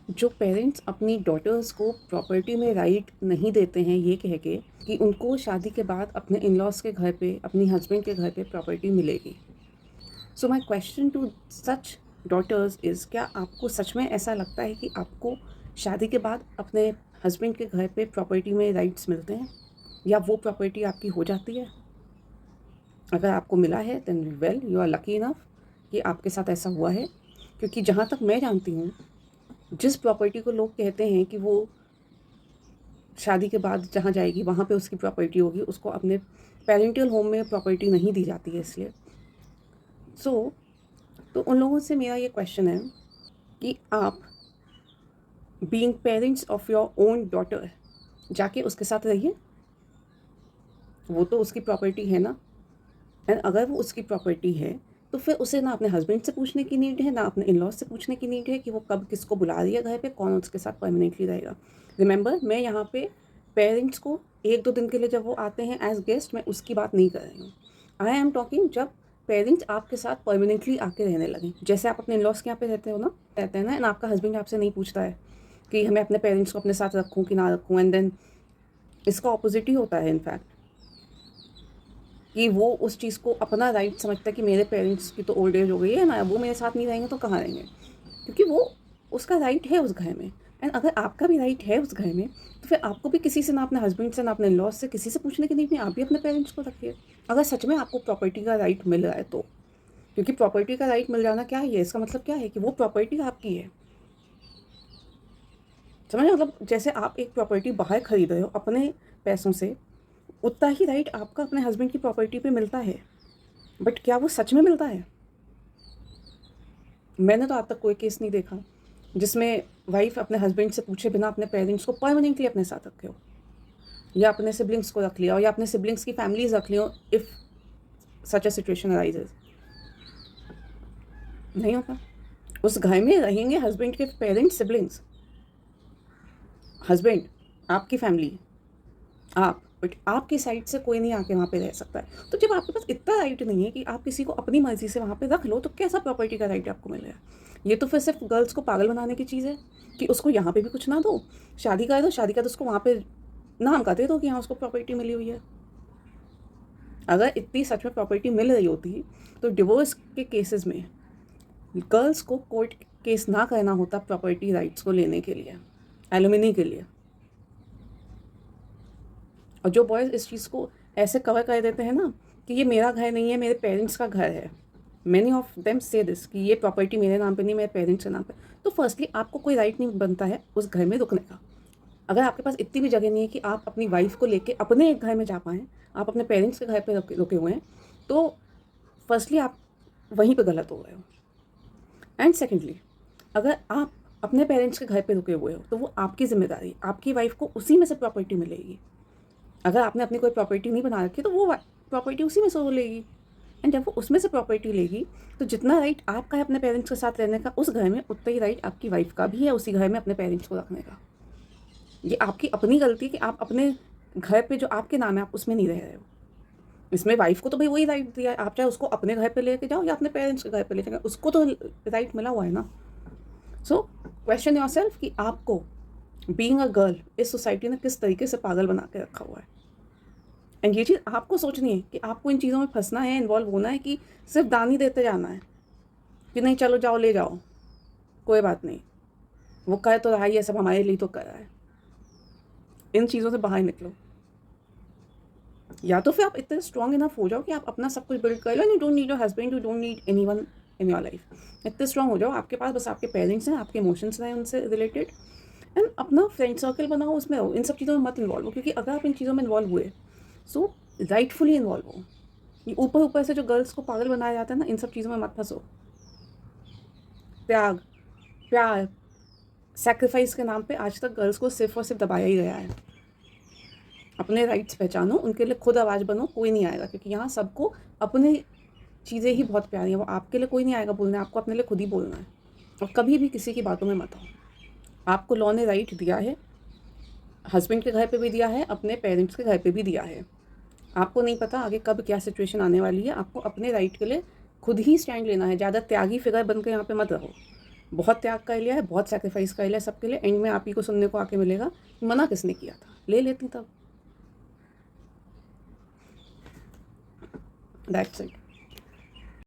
जो पेरेंट्स अपनी डॉटर्स को प्रॉपर्टी में राइट नहीं देते हैं ये कह के कि उनको शादी के बाद अपने इन लॉज के घर पे, अपनी हस्बैंड के घर पे प्रॉपर्टी मिलेगी। So my question to such daughters is, क्या आपको सच में ऐसा लगता है कि आपको शादी के बाद अपने हस्बैंड के घर पे प्रॉपर्टी में राइट्स मिलते हैं, या वो प्रॉपर्टी आपकी हो जाती है? अगर आपको मिला है then well, you are lucky enough कि आपके साथ ऐसा हुआ है। क्योंकि जहाँ तक मैं जानती हूँ, जिस प्रॉपर्टी को लोग कहते हैं कि वो शादी के बाद जहाँ जाएगी वहाँ पे उसकी प्रॉपर्टी होगी, उसको अपने पेरेंटल होम में प्रॉपर्टी नहीं दी जाती है इसलिए। तो उन लोगों से मेरा ये क्वेश्चन है कि आप being parents of your own daughter जाके उसके साथ रहिए, वो तो उसकी प्रॉपर्टी है ना। एंड अगर वो उसकी प्रॉपर्टी है तो फिर उसे ना अपने हस्बैंड से पूछने की नीड है, ना अपने इन लॉज से पूछने की नीड है कि वो कब किसको बुला रही है घर पे, कौन उसके साथ परमानेंटली रहेगा। रिमेंबर, मैं यहाँ पे पेरेंट्स को एक दो दिन के लिए जब वो आते हैं एज गेस्ट, मैं उसकी बात नहीं कर रही हूँ। आई एम टॉकिंग जब पेरेंट्स आपके साथ परमानेंटली आके रहने लगें, जैसे आप अपने इन लॉज के यहाँ पे रहते हैं ना, एंड आपका हस्बैंड आपसे नहीं पूछता है कि मैं अपने पेरेंट्स को अपने साथ रखूँ कि ना रखूँ। एंड देन इसका ऑपोजिट ही होता है इनफैक्ट, कि वो उस चीज़ को अपना राइट समझता है कि मेरे पेरेंट्स की तो ओल्ड एज हो गई है ना, वो मेरे साथ नहीं रहेंगे तो कहाँ रहेंगे, क्योंकि वो उसका राइट है उस घर में। एंड अगर आपका भी राइट है उस घर में तो फिर आपको भी किसी से, ना अपने हस्बैंड से ना अपने लॉस से, किसी से पूछने की नीड नहीं। आप भी अपने पेरेंट्स को रखिए अगर सच में आपको प्रॉपर्टी का राइट मिल रहा है तो। क्योंकि प्रॉपर्टी का राइट मिल जाना क्या है, इसका मतलब क्या है कि वो प्रॉपर्टी आपकी है। समझ, मतलब जैसे आप एक प्रॉपर्टी बाहर खरीद रहे हो अपने पैसों से, उतना ही राइट आपका अपने हस्बैंड की प्रॉपर्टी पे मिलता है। बट क्या वो सच में मिलता है? मैंने तो आज तक कोई केस नहीं देखा जिसमें वाइफ अपने हस्बैंड से पूछे बिना अपने पेरेंट्स को परमानेंटली अपने साथ रखे हो, या अपने सिबलिंग्स को रख लिया हो, या अपने सिबलिंग्स की फैमिलीज रख ली हो if such a situation arises. नहीं होगा। उस घर में रहेंगे हस्बैंड के पेरेंट्स, सिबलिंग्स, हस्बैंड, आपकी फैमिली, आप, बट आपकी साइड से कोई नहीं आके वहाँ पे रह सकता है। तो जब आपके पास इतना राइट नहीं है कि आप किसी को अपनी मर्जी से वहाँ पे रख लो, तो कैसा प्रॉपर्टी का राइट आपको मिल रहा है? ये तो फिर सिर्फ गर्ल्स को पागल बनाने की चीज़ है कि उसको यहाँ पे भी कुछ ना दो, शादी कर दो, शादी कर दो उसको वहाँ पे नाम का दे दो कि यहाँ उसको प्रॉपर्टी मिली हुई है। अगर इतनी सच में प्रॉपर्टी मिल रही होती तो डिवोर्स के केसेस में गर्ल्स को कोर्ट केस ना करना होता प्रॉपर्टी राइट्स को लेने के लिए, एलुमिनी के लिए। और जो बॉयज़ इस चीज़ को ऐसे कवर कर देते हैं ना कि ये मेरा घर नहीं है, मेरे पेरेंट्स का घर है, मैनी ऑफ देम से दिस कि ये प्रॉपर्टी मेरे नाम पे नहीं, मेरे पेरेंट्स के नाम पे। तो फर्स्टली आपको कोई राइट नहीं बनता है उस घर में रुकने का। अगर आपके पास इतनी भी जगह नहीं है कि आप अपनी वाइफ को लेके अपने एक घर में जा पाएँ, आप अपने पेरेंट्स के घर पे रुके हुए हैं, तो फर्स्टली आप वहीं पे गलत हो गए हो। एंड सेकेंडली, अगर आप अपने पेरेंट्स के घर पे रुके हुए हो तो वो आपकी ज़िम्मेदारी, आपकी वाइफ को उसी में से प्रॉपर्टी मिलेगी। अगर आपने अपनी कोई प्रॉपर्टी नहीं बना रखी तो वो प्रॉपर्टी उसी में से वो लेगी। एंड जब वो उसमें से प्रॉपर्टी लेगी तो जितना राइट आपका है अपने पेरेंट्स के साथ रहने का उस घर में, उतना ही राइट आपकी वाइफ का भी है उसी घर में अपने पेरेंट्स को रखने का। ये आपकी अपनी गलती है कि आप अपने घर पे जो आपके नाम है आप उसमें नहीं रह रहे हो। इसमें वाइफ को तो भाई वही राइट दिया है, आप चाहे उसको अपने घर पे लेके जाओ या अपने पेरेंट्स के घर पे ले जाओ, उसको तो राइट मिला हुआ है ना। सो क्वेश्चन योरसेल्फ कि आपको बीइंग अ गर्ल इस सोसाइटी ने किस तरीके से पागल बना के रखा हुआ है। एंड ये चीज़ आपको सोचनी है कि आपको इन चीज़ों में फंसना है, इन्वॉल्व होना है, कि सिर्फ दान ही देते जाना है कि नहीं चलो जाओ ले जाओ, कोई बात नहीं, वो कर तो रहा है, ये सब हमारे लिए तो कर रहा है। इन चीज़ों से बाहर निकलो। या तो फिर आप इतने स्ट्रॉन्ग इनफ हो जाओ कि आप अपना सब कुछ बिल्ड कर लो, you don't need your husband, you don't need anyone in your life. इतने स्ट्रॉन्ग हो जाओ, आपके पास बस आपके पेरेंट्स हैं, आपके इमोशंस हैं उनसे रिलेटेड, एंड अपना फ्रेंड सर्कल बनाओ, उसमें रहो, इन सब चीज़ों में मत इन्वॉल्व हो। क्योंकि अगर आप इन चीज़ों में इन्वॉल्व हुए, सो राइटफुली इन्वॉल्व हो। ये ऊपर ऊपर से जो गर्ल्स को पागल बनाया जाता है ना, इन सब चीज़ों में मत फंसो। त्याग, प्यार, सैक्रिफाइस के नाम पे आज तक गर्ल्स को सिर्फ और सिर्फ दबाया ही गया है। अपने राइट्स पहचानो, उनके लिए खुद आवाज़ बनो, कोई नहीं आएगा, क्योंकि यहाँ सबको अपने चीज़ें ही बहुत प्यारी हैं। वो आपके लिए कोई नहीं आएगा बोलने, आपको अपने लिए खुद ही बोलना है। और कभी भी किसी की बातों में मत आओ। आपको लॉ ने राइट दिया है, हस्बैंड के घर पे भी दिया है, अपने पेरेंट्स के घर पे भी दिया है। आपको नहीं पता आगे कब क्या सिचुएशन आने वाली है। आपको अपने राइट के लिए खुद ही स्टैंड लेना है। ज़्यादा त्यागी फिगर बन के यहाँ पे मत रहो। बहुत त्याग कर लिया है, बहुत सेक्रीफाइस कर लिया है सबके लिए, एंड में आप ही को सुनने को आके मिलेगा मना किसने किया था, ले लेती तब। That's it.